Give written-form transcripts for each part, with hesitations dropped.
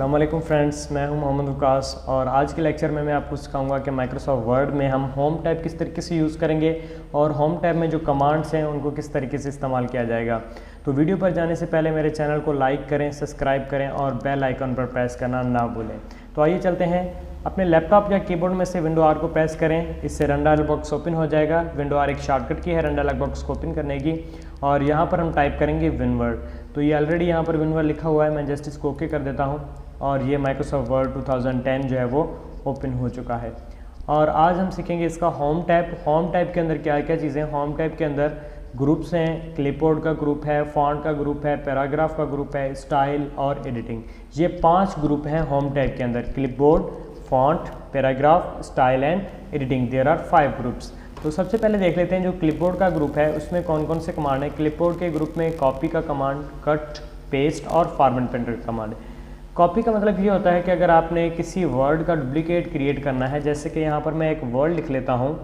अस्सलाम वालेकुम फ्रेंड्स, मैं हूं मोहम्मद वकास और आज के लेक्चर में मैं आपको सिखाऊंगा कि माइक्रोसॉफ्ट वर्ड में हम होम टैब किस तरीके से यूज़ करेंगे और होम टैब में जो कमांड्स हैं उनको किस तरीके से इस्तेमाल किया जाएगा। तो वीडियो पर जाने से पहले मेरे चैनल को लाइक करें, सब्सक्राइब करें और बेल आइकन पर प्रेस करना ना भूलें। तो आइए चलते हैं। अपने लैपटॉप या कीबोर्ड में से विंडो आर को प्रेस करें, इससे रन डायलॉग बॉक्स ओपन हो जाएगा। विंडो आर एक शॉर्टकट की है रन डायलॉग बॉक्स को ओपन करने की और यहाँ पर हम टाइप करेंगे विनवर्ड। तो ये ऑलरेडी यहाँ पर विनवर्ड लिखा हुआ है, मैं जस्ट इसको ओके कर देता हूँ और ये माइक्रोसॉफ्ट वर्ड 2010 जो है वो ओपन हो चुका है। और आज हम सीखेंगे इसका होम टैब। होम टैब के अंदर क्या क्या चीज़ें हैं। होम टैब के अंदर ग्रुप्स हैं, क्लिपबोर्ड का ग्रुप है, फॉन्ट का ग्रुप है, पैराग्राफ का ग्रुप है, स्टाइल और एडिटिंग। ये 5 ग्रुप हैं होम टैब के अंदर। Clipboard, font, paragraph, style and editing. There are 5 groups. तो सबसे पहले देख लेते हैं जो क्लिपबोर्ड का ग्रुप है उसमें कौन कौन से कमांड है। क्लिपबोर्ड के ग्रुप में कॉपी का कमांड, कट, पेस्ट और फॉर्मेट पेंटर का कमांड है। कॉपी का मतलब ये होता है कि अगर आपने किसी वर्ड का डुप्लीकेट क्रिएट करना है, जैसे कि यहाँ पर मैं एक वर्ड लिख लेता हूँ,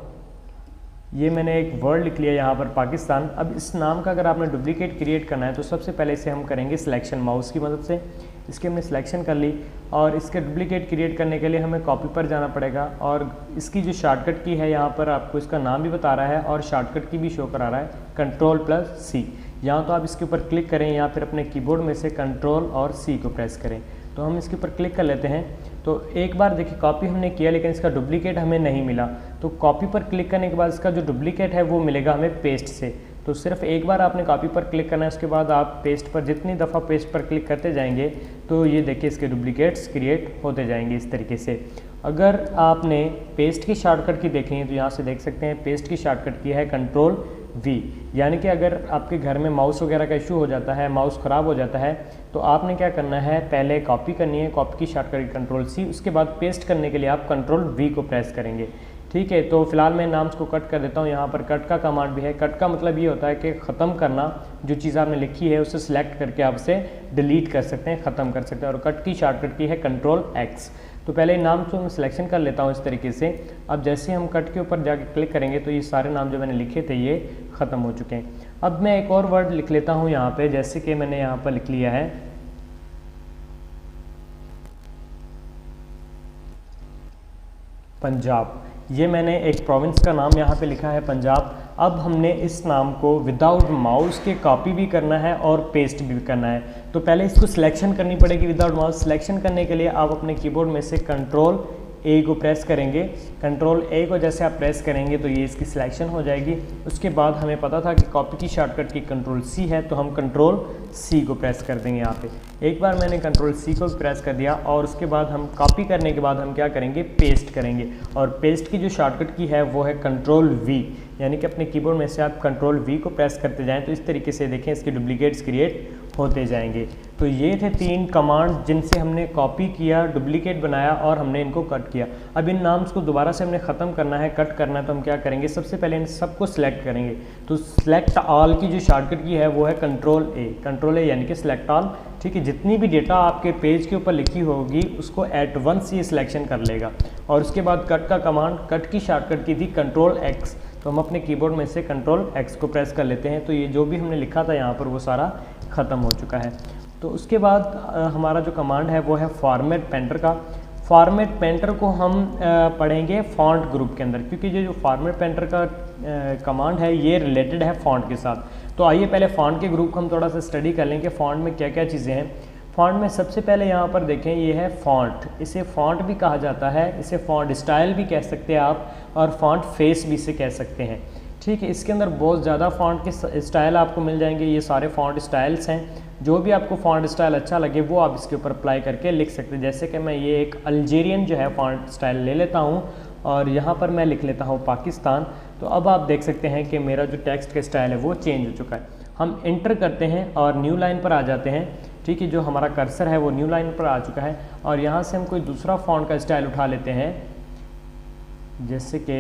ये मैंने एक वर्ड लिख लिया यहाँ पर पाकिस्तान। अब इस नाम का अगर आपने डुप्लीकेट क्रिएट करना है तो सबसे पहले इसे हम करेंगे सिलेक्शन, माउस की मदद से। इसकी हमने सिलेक्शन कर ली और इसके डुप्लीकेट क्रिएट करने के लिए हमें कॉपी पर जाना पड़ेगा और इसकी जो शॉर्टकट की है यहाँ पर आपको इसका नाम भी बता रहा है और शॉर्टकट की भी शो करा रहा है, Ctrl+C। यहाँ तो आप इसके ऊपर क्लिक करें या फिर अपने कीबोर्ड में से Ctrl और C को प्रेस करें। तो हम इसके ऊपर क्लिक कर लेते हैं। तो एक बार देखिए कॉपी हमने किया लेकिन इसका डुप्लीकेट हमें नहीं मिला। तो कॉपी पर क्लिक करने के बाद इसका जो डुप्लीकेट है वो मिलेगा हमें पेस्ट से। तो सिर्फ एक बार आपने कॉपी पर क्लिक करना है, उसके बाद आप पेस्ट पर जितनी दफ़ा पेस्ट पर क्लिक करते जाएंगे तो ये देखिए इसके डुप्लीकेट्स क्रिएट होते जाएंगे इस तरीके से। अगर आपने पेस्ट की शॉर्टकट की देखनी है तो यहाँ से देख सकते हैं पेस्ट की शॉर्टकट की है Ctrl+V। यानी कि अगर आपके घर में माउस वगैरह का इशू हो जाता है, माउस ख़राब हो जाता है, तो आपने क्या करना है, पहले कॉपी करनी है, कॉपी की शॉर्टकट Ctrl+C, उसके बाद पेस्ट करने के लिए आप Ctrl+V को प्रेस करेंगे। ठीक है, तो फिलहाल मैं नाम्स को कट कर देता हूँ। यहाँ पर कट का कमांड भी है। कट का मतलब ये होता है कि ख़त्म करना, जो चीज़ आपने लिखी है उसे सिलेक्ट करके आप उसे डिलीट कर सकते हैं, ख़त्म कर सकते हैं। और कट की शॉर्टकट की है Ctrl+X। तो पहले नाम को मैं सिलेक्शन कर लेता हूँ इस तरीके से। अब जैसे हम कट के ऊपर जाके क्लिक करेंगे तो ये सारे नाम जो मैंने लिखे थे ये ख़त्म हो चुके हैं। अब मैं एक और वर्ड लिख लेता हूँ यहाँ पे, जैसे कि मैंने यहाँ पर लिख लिया है पंजाब। ये मैंने एक प्रोविंस का नाम यहाँ पे लिखा है पंजाब। अब हमने इस नाम को विदाउट माउस के कॉपी भी करना है और पेस्ट भी करना है। तो पहले इसको सिलेक्शन करनी पड़ेगी विदाउट माउस। सिलेक्शन करने के लिए आप अपने कीबोर्ड में से Ctrl+A को प्रेस करेंगे। Ctrl+A को जैसे आप प्रेस करेंगे तो ये इसकी सिलेक्शन हो जाएगी। उसके बाद हमें पता था कि कॉपी की शॉर्टकट की Ctrl+C है, तो हम Ctrl+C को प्रेस कर देंगे यहाँ पे। एक बार मैंने Ctrl+C को प्रेस कर दिया और उसके बाद हम कॉपी करने के बाद हम क्या करेंगे, पेस्ट करेंगे। और पेस्ट की जो शॉर्टकट की है वो है Ctrl+V। यानी कि अपने कीबोर्ड में से आप Ctrl+V को प्रेस करते जाएँ तो इस तरीके से देखें इसके डुप्लीकेट्स क्रिएट होते जाएंगे। तो ये थे 3 कमांड जिनसे हमने कॉपी किया, डुप्लीकेट बनाया और हमने इनको कट किया। अब इन नाम्स को दोबारा से हमने ख़त्म करना है, कट करना है, तो हम क्या करेंगे, सबसे पहले इन सबको सिलेक्ट करेंगे। तो सिलेक्ट ऑल की जो शॉर्टकट की है वो है Ctrl+A यानी कि सिलेक्ट ऑल। ठीक है, जितनी भी डेटा आपके पेज के ऊपर लिखी होगी उसको एट वंस ये सिलेक्शन कर लेगा। और उसके बाद कट का कमांड, कट की शॉर्टकट की थी Ctrl+X। तो हम अपने कीबोर्ड में से Ctrl+X को प्रेस कर लेते हैं। तो ये जो भी हमने लिखा था यहाँ पर वो सारा ख़त्म हो चुका है। तो उसके बाद हमारा जो कमांड है वो है फॉर्मेट पेंटर का। फॉर्मेट पेंटर को हम पढ़ेंगे फॉन्ट ग्रुप के अंदर, क्योंकि ये जो फॉर्मेट पेंटर का कमांड है ये रिलेटेड है फॉन्ट के साथ। तो आइए पहले फॉन्ट के ग्रुप को हम थोड़ा सा स्टडी कर लें कि फ़ॉन्ट में क्या क्या चीज़ें हैं। फ़ॉन्ट में सबसे पहले यहाँ पर देखें ये है फ़ॉन्ट। इसे फ़ॉन्ट भी कहा जाता है, इसे फ़ॉन्ट स्टाइल भी कह सकते हैं आप, और फ़ॉन्ट फेस भी इसे कह सकते हैं। ठीक है, इसके अंदर बहुत ज़्यादा फ़ॉन्ट के स्टाइल आपको मिल जाएंगे। ये सारे फ़ॉन्ट स्टाइल्स हैं। जो भी आपको फ़ॉन्ट स्टाइल अच्छा लगे वो आप इसके ऊपर अप्लाई करके लिख सकते हैं। जैसे कि मैं ये एक अल्जीरियन जो है फ़ॉन्ट स्टाइल ले लेता हूँ और यहाँ पर मैं लिख लेता हूँ पाकिस्तान। तो अब आप देख सकते हैं कि मेरा जो टेक्स्ट का स्टाइल है वो चेंज हो चुका है। हम इंटर करते हैं और न्यू लाइन पर आ जाते हैं। ठीक है, जो हमारा कर्सर है वो न्यू लाइन पर आ चुका है और यहाँ से हम कोई दूसरा फ़ॉन्ट का स्टाइल उठा लेते हैं। जैसे कि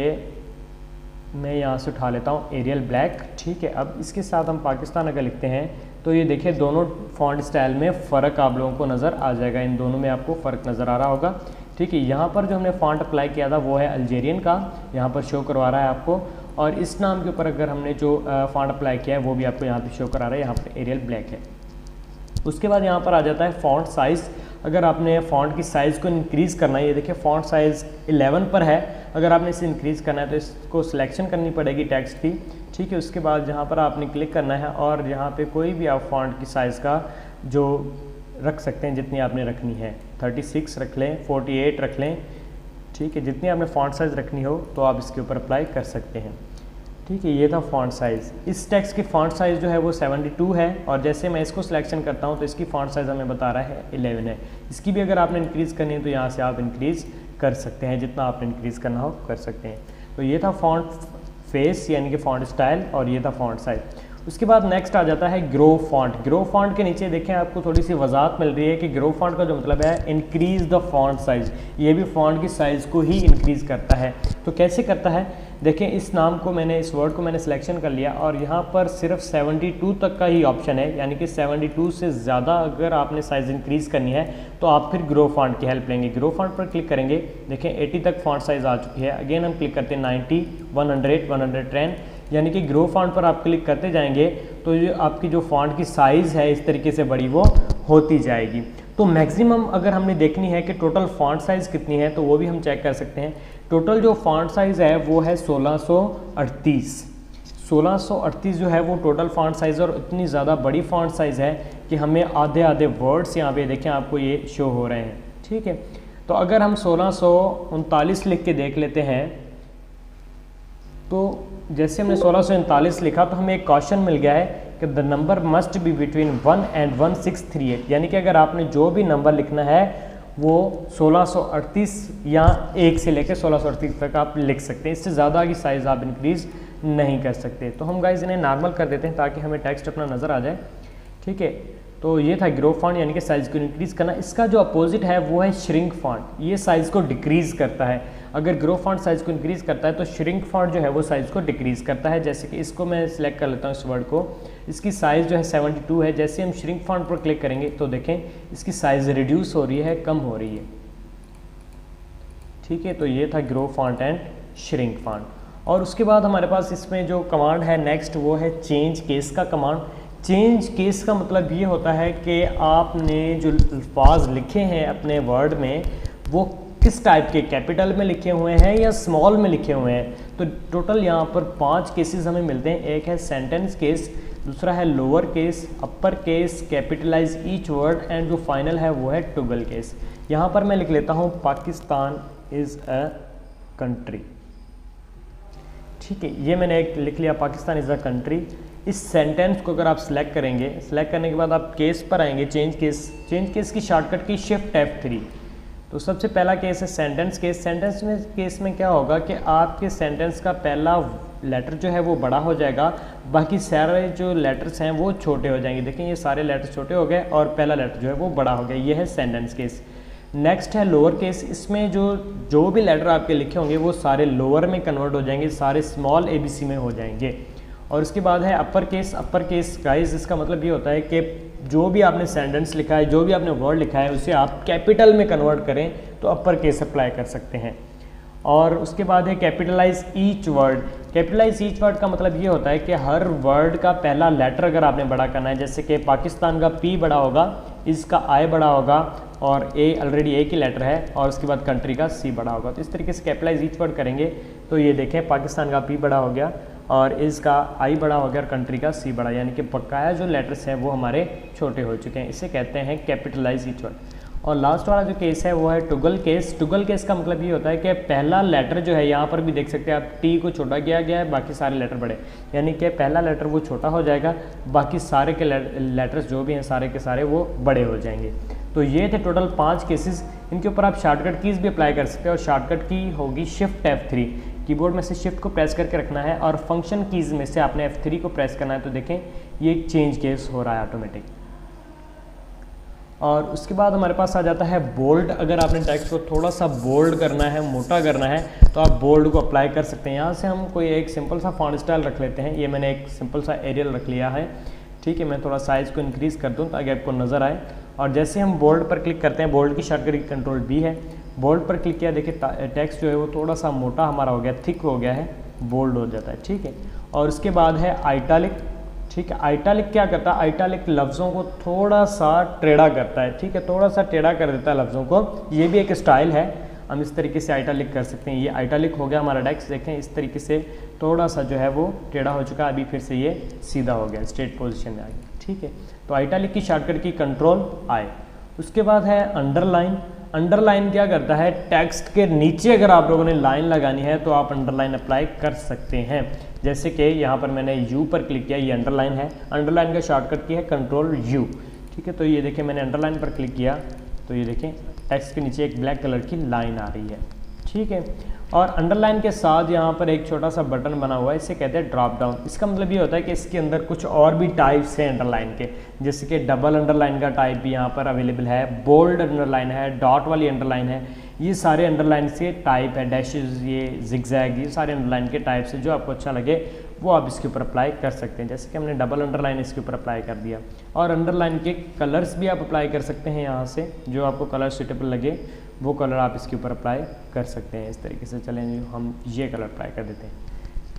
मैं यहाँ से उठा लेता हूँ एरियल ब्लैक। ठीक है, अब इसके साथ हम पाकिस्तान अगर लिखते हैं तो ये देखिए दोनों फ़ॉन्ट स्टाइल में फ़र्क आप लोगों को नज़र आ जाएगा। इन दोनों में आपको फ़र्क नज़र आ रहा होगा। ठीक है, यहाँ पर जो हमने फ़ॉन्ट अप्लाई किया था वो है अल्जीरियन का, यहाँ पर शो करवा रहा है आपको। और इस नाम के ऊपर अगर हमने जो फ़ॉन्ट अप्लाई किया है वो भी आपको यहाँ पर शो करा रहा है, यहाँ पर एरियल ब्लैक है। उसके बाद यहाँ पर आ जाता है फ़ॉन्ट साइज़। अगर आपने फ़ॉन्ट की साइज़ को इंक्रीज़ करना है, ये देखिए फ़ॉन्ट साइज़ 11 पर है, अगर आपने इसे इंक्रीज़ करना है तो इसको सिलेक्शन करनी पड़ेगी टेक्स्ट की, ठीक है। उसके बाद यहाँ पर आपने क्लिक करना है और यहाँ पे कोई भी आप फ़ॉन्ट की साइज़ का जो रख सकते हैं, जितनी आपने रखनी है, 36 रख लें, 48 रख लें, ठीक है। जितनी आपने फ़ॉन्ट साइज़ रखनी हो तो आप इसके ऊपर अप्लाई कर सकते हैं, ठीक है। ये था फ़ॉन्ट साइज़। इस टेक्स्ट की फ़ॉन्ट साइज़ जो है वो 72 है और जैसे मैं इसको सिलेक्शन करता हूँ तो इसकी फ़ॉन्ट साइज़ हमें बता रहा है 11 है। इसकी भी अगर आपने इंक्रीज़ करनी है तो यहाँ से आप इंक्रीज़ कर सकते हैं, जितना आपने इंक्रीज़ करना हो कर सकते हैं। तो ये था फ़ॉन्ट फेस यानी कि फ़ॉन्ट स्टाइल और ये था फ़ॉन्ट साइज़। उसके बाद नेक्स्ट आ जाता है ग्रो फॉन्ट। ग्रो फॉन्ट के नीचे देखें आपको थोड़ी सी वजाहत मिल रही है कि ग्रो फॉन्ट का जो मतलब है इंक्रीज़ द फॉन्ट साइज़, ये भी फॉन्ट की साइज़ को ही इंक्रीज़ करता है। तो कैसे करता है, देखें इस नाम को मैंने, इस वर्ड को मैंने सिलेक्शन कर लिया और यहाँ पर सिर्फ 72 तक का ही ऑप्शन है, यानी कि 72 से ज़्यादा अगर आपने साइज़ इंक्रीज़ करनी है तो आप फिर ग्रो फॉन्ट की हेल्प लेंगे। ग्रो फॉन्ट पर क्लिक करेंगे, देखें 80 तक फॉन्ट साइज़ आ चुकी है। अगेन हम क्लिक करते हैं 90, 100, 110, यानी कि ग्रो फॉन्ट पर आप क्लिक करते जाएंगे तो ये आपकी जो फॉन्ट की साइज़ है इस तरीके से बड़ी वो होती जाएगी। तो मैक्सिमम अगर हमने देखनी है कि टोटल फॉन्ट साइज़ कितनी है तो वो भी हम चेक कर सकते हैं। टोटल जो फॉन्ट साइज़ है वो है 1638। 1638 जो है वो टोटल फॉन्ट साइज़ और इतनी ज़्यादा बड़ी फॉन्ट साइज़ है कि हमें आधे आधे वर्ड्स यहाँ पे देखें आपको ये शो हो रहे हैं, ठीक है। तो अगर हम 1639 लिख के देख लेते हैं तो जैसे हमने 1639 लिखा तो हमें एक क्वेश्चन मिल गया है कि the number must be between 1 and 1638, यानी कि अगर आपने जो भी नंबर लिखना है वो 1638 या 1 से लेकर 1638 तक आप लिख सकते हैं। इससे ज़्यादा की साइज़ आप इंक्रीज़ नहीं कर सकते। तो हम गाइस इन्हें नॉर्मल कर देते हैं ताकि हमें टेक्स्ट अपना नज़र आ जाए, ठीक है। तो ये था ग्रो फॉन्ट यानी कि साइज़ को इंक्रीज़ करना। इसका जो अपोजिट है वो है श्रिंक फॉन्ट, ये साइज़ को डिक्रीज़ करता है। अगर ग्रो फॉन्ट साइज़ को इंक्रीज़ करता है तो श्रिंक फॉन्ट जो है वो साइज़ को डिक्रीज़ करता है। जैसे कि इसको मैं सिलेक्ट कर लेता हूँ, इस वर्ड को, इसकी साइज़ जो है 72 है। जैसे हम श्रिंक फॉन्ट पर क्लिक करेंगे तो देखें इसकी साइज़ रिड्यूस हो रही है, कम हो रही है, ठीक है। तो ये था grow font and shrink font. और उसके बाद हमारे पास इसमें जो कमांड है नेक्स्ट वो है चेंज केस का कमांड। चेंज केस का मतलब ये होता है कि आपने जो अल्फाज लिखे हैं अपने वर्ड में वो किस टाइप के, कैपिटल में लिखे हुए हैं या स्मॉल में लिखे हुए हैं। तो टोटल यहाँ पर 5 केसेस हमें मिलते हैं। एक है सेंटेंस केस, दूसरा है lower case, upper case, capitalise each word and जो फाइनल है वो है टॉगल केस। यहाँ पर मैं लिख लेता हूँ पाकिस्तान इज़ अ कंट्री, ठीक है। ये मैंने एक लिख लिया, पाकिस्तान इज़ अ कंट्री। इस सेंटेंस को अगर आप सिलेक्ट करेंगे, सिलेक्ट करने के बाद आप केस पर आएंगे, चेंज केस। चेंज केस की शॉर्टकट की शिफ्ट F3। तो सबसे पहला केस है सेंटेंस केस। सेंटेंस में केस में क्या होगा कि आपके सेंटेंस का पहला लेटर जो है वो बड़ा हो जाएगा, बाकी सारे जो लेटर्स हैं वो छोटे हो जाएंगे। देखें ये सारे लेटर छोटे हो गए और पहला लेटर जो है वो बड़ा हो गया। ये है सेंटेंस केस। नेक्स्ट है लोअर केस। इसमें जो भी लेटर आपके लिखे होंगे वो सारे लोअर में कन्वर्ट हो जाएंगे, सारे स्मॉल ABC में हो जाएंगे। और उसके बाद है upper case. Upper case guys इसका मतलब ये होता है कि जो भी आपने सेंटेंस लिखा है, जो भी आपने वर्ड लिखा है उसे आप कैपिटल में कन्वर्ट करें तो अपर केस अप्लाई कर सकते हैं। और उसके बाद है capitalise each word. Capitalise each word का मतलब ये होता है कि हर वर्ड का पहला लेटर अगर आपने बड़ा करना है, जैसे कि पाकिस्तान का P बड़ा होगा, इसका I बड़ा होगा और A ऑलरेडी एक ही लेटर है, और उसके बाद कंट्री का C बड़ा होगा। तो इस तरीके से कैपिटलाइज ईच वर्ड करेंगे तो ये देखें पाकिस्तान का P बड़ा हो गया और इसका I बड़ा हो गया और कंट्री का C बड़ा, यानी कि बकाया जो लेटर्स हैं वो हमारे छोटे हो चुके हैं। इसे कहते हैं कैपिटलाइज ईच वर्ड। और लास्ट वाला जो केस है वो है टॉगल केस। टॉगल केस का मतलब ये होता है कि पहला लेटर जो है, यहाँ पर भी देख सकते हैं आप, T को छोटा किया गया है, बाकी सारे लेटर बड़े, यानी कि पहला लेटर वो छोटा हो जाएगा, बाकी सारे के लेटर्स जो भी हैं सारे के सारे वो बड़े हो जाएंगे। तो ये थे टोटल 5 केसेस। इनके ऊपर आप शॉर्टकट कीज़ भी अप्लाई कर सकते हैं और शॉर्टकट की होगी शिफ्ट F3। कीबोर्ड में से शिफ्ट को प्रेस करके रखना है और फंक्शन कीज़ में से आपने F3 को प्रेस करना है। तो देखें ये चेंज केस हो रहा है ऑटोमेटिक। और उसके बाद हमारे पास आ जाता है बोल्ड। अगर आपने टेक्स्ट को थोड़ा सा बोल्ड करना है, मोटा करना है, तो आप बोल्ड को अप्लाई कर सकते हैं। यहाँ से हम कोई एक सिंपल सा फॉन्ट स्टाइल रख लेते हैं। ये मैंने एक सिंपल सा एरियल रख लिया है, ठीक है। मैं थोड़ा साइज़ को इंक्रीज़ कर दूँ ताकि आपको नज़र आए। और जैसे हम बोल्ड पर क्लिक करते हैं, बोल्ड की शॉर्टकट कंट्रोल B है। बोल्ड पर क्लिक किया, देखिए टेक्स्ट जो है वो थोड़ा सा मोटा हमारा हो गया, थिक हो गया है, बोल्ड हो जाता है, ठीक है। और उसके बाद है आइटालिक, ठीक है। आइटालिक क्या करता है, आइटालिक लफ्ज़ों को थोड़ा सा टेढ़ा करता है, ठीक है, थोड़ा सा टेढ़ा कर देता है लफ्ज़ों को। ये भी एक स्टाइल है, हम इस तरीके से आइटालिक कर सकते हैं। ये आइटालिक हो गया हमारा टेक्स्ट, देखें इस तरीके से थोड़ा सा जो है वो टेढ़ा हो चुका है, अभी फिर से ये सीधा हो गया, स्ट्रेट पोजीशन में आ गया, ठीक है। तो आइटालिक की शॉर्टकट की कंट्रोल आए। उसके बाद है अंडरलाइन। अंडरलाइन क्या करता है, टेक्स्ट के नीचे अगर आप लोगों ने लाइन लगानी है तो आप अंडरलाइन अप्लाई कर सकते हैं। जैसे कि यहाँ पर मैंने यू पर क्लिक किया, ये अंडरलाइन है, अंडरलाइन का शॉर्टकट की है कंट्रोल यू, ठीक है। तो ये देखें मैंने अंडरलाइन पर क्लिक किया तो ये देखें टेक्स्ट के नीचे एक ब्लैक कलर की लाइन आ रही है, ठीक है। और अंडरलाइन के साथ यहाँ पर एक छोटा सा बटन बना हुआ है, इसे कहते हैं ड्रॉप डाउन। इसका मतलब ये होता है कि इसके अंदर कुछ और भी टाइप्स हैं अंडरलाइन के, जैसे कि डबल अंडरलाइन का टाइप भी यहाँ पर अवेलेबल है, बोल्ड अंडरलाइन है, डॉट वाली अंडरलाइन है, ये सारे अंडरलाइन के टाइप है, डैशेज, ये जिगजैग, ये सारे अंडरलाइन के टाइप्स है। जो आपको अच्छा लगे वो आप इसके ऊपर अप्लाई कर सकते हैं। जैसे कि हमने डबल अंडरलाइन इसके ऊपर अप्लाई कर दिया। और अंडरलाइन के कलर्स भी आप अप्लाई कर सकते हैं यहाँ से, जो आपको कलर सूटेबल लगे वो कलर आप इसके ऊपर अप्लाई कर सकते हैं। इस तरीके से चलें, हम ये कलर अप्लाई कर देते हैं,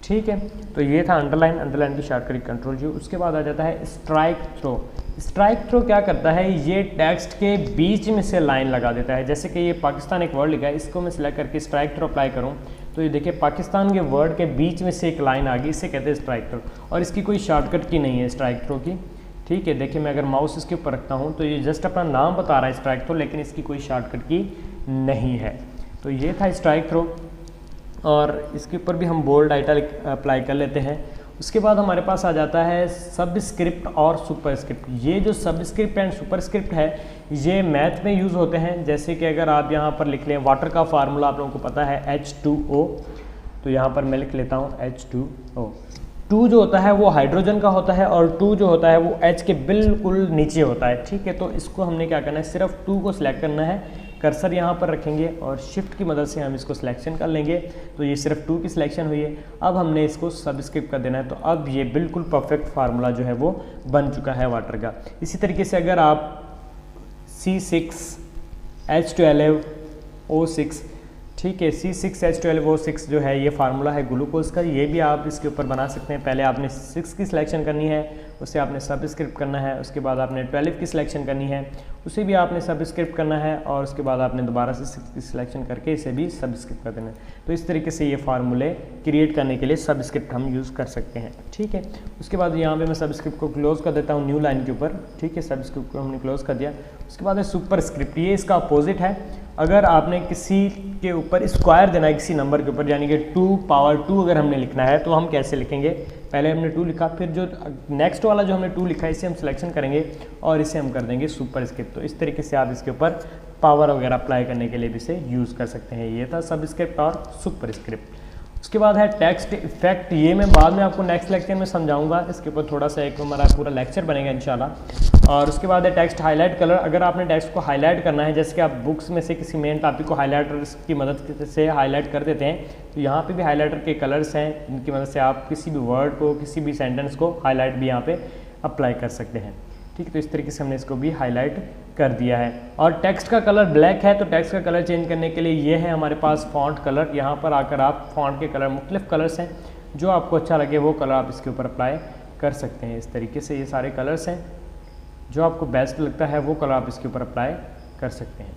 ठीक है। तो ये था अंडरलाइन, अंडरलाइन की शॉर्टकट कंट्रोल यू। उसके बाद आ जाता है स्ट्राइक थ्रो। स्ट्राइक थ्रो क्या करता है, ये टेक्स्ट के बीच में से लाइन लगा देता है। जैसे कि ये पाकिस्तान एक वर्ड लिखा है, इसको मैं सिलेक्ट करके स्ट्राइक थ्रो अप्लाई करूँ तो ये देखिए पाकिस्तान के वर्ड के बीच में से एक लाइन आ गई, इसे कहते हैं स्ट्राइक थ्रो। और इसकी कोई शॉर्टकट की नहीं है स्ट्राइक थ्रो की, ठीक है। देखिए मैं अगर माउस इसके ऊपर रखता हूँ तो ये जस्ट अपना नाम बता रहा है स्ट्राइक थ्रो, लेकिन इसकी कोई शॉर्टकट की नहीं है। तो ये था स्ट्राइक थ्रो, और इसके ऊपर भी हम बोल्ड आइटैलिक अप्लाई कर लेते हैं। उसके बाद हमारे पास आ जाता है सबस्क्रिप्ट और सुपरस्क्रिप्ट। ये जो सबस्क्रिप्ट एंड सुपरस्क्रिप्ट है ये मैथ में यूज़ होते हैं। जैसे कि अगर आप यहाँ पर लिख लें वाटर का फार्मूला, आप लोगों को पता है H2O, तो यहाँ पर मैं लिख लेता हूँ H2O। 2 जो होता है वो हाइड्रोजन का होता है और 2 जो होता है वो H के बिल्कुल नीचे होता है, ठीक है। तो इसको हमने क्या करना है, सिर्फ 2 को सिलेक्ट करना है, कर्सर यहाँ पर रखेंगे और शिफ्ट की मदद से हम इसको सिलेक्शन कर लेंगे। तो ये सिर्फ 2 की सिलेक्शन हुई है। अब हमने इसको सबस्क्रिप्ट कर देना है, तो अब ये बिल्कुल परफेक्ट फार्मूला जो है वो बन चुका है वाटर का। इसी तरीके से अगर आप C6H12O6, ठीक है, C6H12O6 जो है ये फार्मूला है ग्लूकोज का, ये भी आप इसके ऊपर बना सकते हैं। पहले आपने 6 की सिलेक्शन करनी है, उसे आपने सबस्क्रिप्ट करना है, उसके बाद आपने 12 की सिलेक्शन करनी है, उसे भी आपने सबस्क्रिप्ट करना है, और उसके बाद आपने दोबारा से 6 की सिलेक्शन करके इसे भी सबस्क्रिप्ट कर देना है। तो इस तरीके से ये फार्मूले क्रिएट करने के लिए सबस्क्रिप्ट हम यूज़ कर सकते हैं, ठीक है। उसके बाद यहाँ पे मैं सबस्क्रिप्ट को क्लोज कर देता हूँ न्यू लाइन के ऊपर, ठीक है, सबस्क्रिप्ट को हमने क्लोज कर दिया। उसके बाद है सुपरस्क्रिप्ट, ये इसका अपोजिट है। अगर आपने किसी के ऊपर स्क्वायर देना है, किसी नंबर के ऊपर, यानी कि 2 पावर 2 अगर हमने लिखना है तो हम कैसे लिखेंगे, पहले हमने 2 लिखा, फिर जो नेक्स्ट वाला जो हमने 2 लिखा है इसे हम सिलेक्शन करेंगे और इसे हम कर देंगे सुपरस्क्रिप्ट। तो इस तरीके से आप इसके ऊपर पावर वगैरह अप्लाई करने के लिए भी इसे यूज़ कर सकते हैं। ये था सबस्क्रिप्ट और सुपरस्क्रिप्ट। उसके बाद है टेक्स्ट इफेक्ट, ये मैं बाद में आपको नेक्स्ट लेक्चर में समझाऊंगा, इसके ऊपर थोड़ा सा एक हमारा पूरा लेक्चर बनेगा इंशाल्लाह। और उसके बाद है टेक्स्ट हाईलाइट कलर। अगर आपने टेक्स्ट को हाईलाइट करना है, जैसे कि आप बुक्स में से किसी मेन टॉपिक को हाईलाइटर की मदद से हाईलाइट कर देते हैं, तो यहाँ पे भी हाईलाइटर के कलर्स हैं जिनकी मदद से आप किसी भी वर्ड को, किसी भी सेंटेंस को हाईलाइट भी यहाँ पे अप्लाई कर सकते हैं, ठीक है। तो इस तरीके से हमने इसको भी हाईलाइट कर दिया है। और टेक्स्ट का कलर ब्लैक है, तो टेक्स्ट का कलर चेंज करने के लिए ये है हमारे पास फॉन्ट कलर। यहाँ पर आकर आप फॉन्ट के कलर, मुख्तलिफ कलर्स हैं, जो आपको अच्छा लगे वो कलर आप इसके ऊपर अप्लाई कर सकते हैं। इस तरीके से ये सारे कलर्स हैं, जो आपको बेस्ट लगता है वो कलर आप इसके ऊपर अप्लाई कर सकते हैं,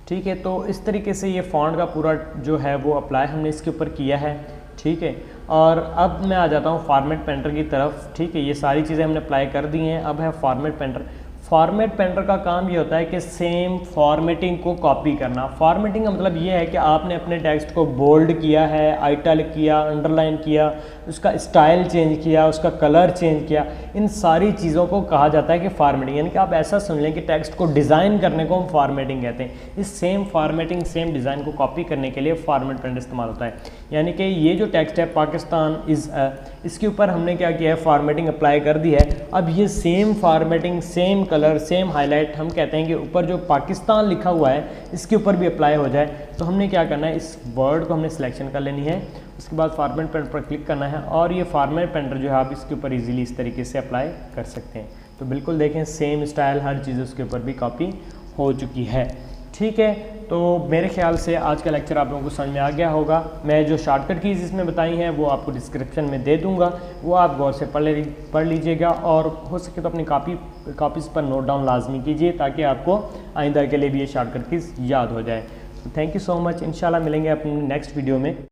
ठीक है। तो इस तरीके से ये फॉन्ट का पूरा जो है वो अप्लाई हमने इसके ऊपर किया है, ठीक है। और अब मैं आ जाता हूँ फॉर्मेट पेंटर की तरफ, ठीक है। ये सारी चीज़ें हमने अप्लाई कर दी हैं। अब है फॉर्मेट पेंटर। फॉर्मेट पेंटर का काम ये होता है कि सेम फॉर्मेटिंग को कॉपी करना। फॉर्मेटिंग का मतलब ये है कि आपने अपने टेक्स्ट को बोल्ड किया है, आइटैलिक किया, अंडरलाइन किया, उसका स्टाइल चेंज किया, उसका कलर चेंज किया, इन सारी चीज़ों को कहा जाता है कि फॉर्मेटिंग। यानी कि आप ऐसा समझ लें कि टेक्स्ट को डिज़ाइन करने को हम फॉर्मेटिंग कहते हैं। इस सेम फॉर्मेटिंग, सेम डिज़ाइन को कॉपी करने के लिए फॉर्मेट पेंटर इस्तेमाल होता है। यानी कि ये जो टेक्स्ट है पाकिस्तान इज़, इसके ऊपर हमने क्या किया है, फॉर्मेटिंग अप्लाई कर दी है। अब ये same formatting, same colour, same highlight, हम कहते हैं कि ऊपर जो पाकिस्तान लिखा हुआ है इसके ऊपर भी अप्लाई हो जाए। तो हमने क्या करना है, इस वर्ड को हमने सिलेक्शन कर लेनी है, उसके बाद फॉर्मेट पेंटर पर क्लिक करना है, और ये फॉर्मेट पेंटर जो है आप इसके ऊपर इजीली इस तरीके से अप्लाई कर सकते हैं। तो बिल्कुल देखें सेम स्टाइल, हर चीज़ उसके ऊपर भी कॉपी हो चुकी है, ठीक है, तो मेरे ख्याल से आज का लेक्चर आप लोगों को समझ में आ गया होगा। मैं जो शॉर्टकट कीज़ इसमें बताई हैं वो आपको डिस्क्रिप्शन में दे दूंगा, वो आप गौर से पढ़ लीजिएगा और हो सके तो अपनी कॉपीज़ पर नोट डाउन लाजमी कीजिए ताकि आपको आइंदा के लिए भी ये शॉर्टकट कीज़ याद हो जाए। Thank you so much. इंशाल्लाह मिलेंगे अपने नेक्स्ट वीडियो में।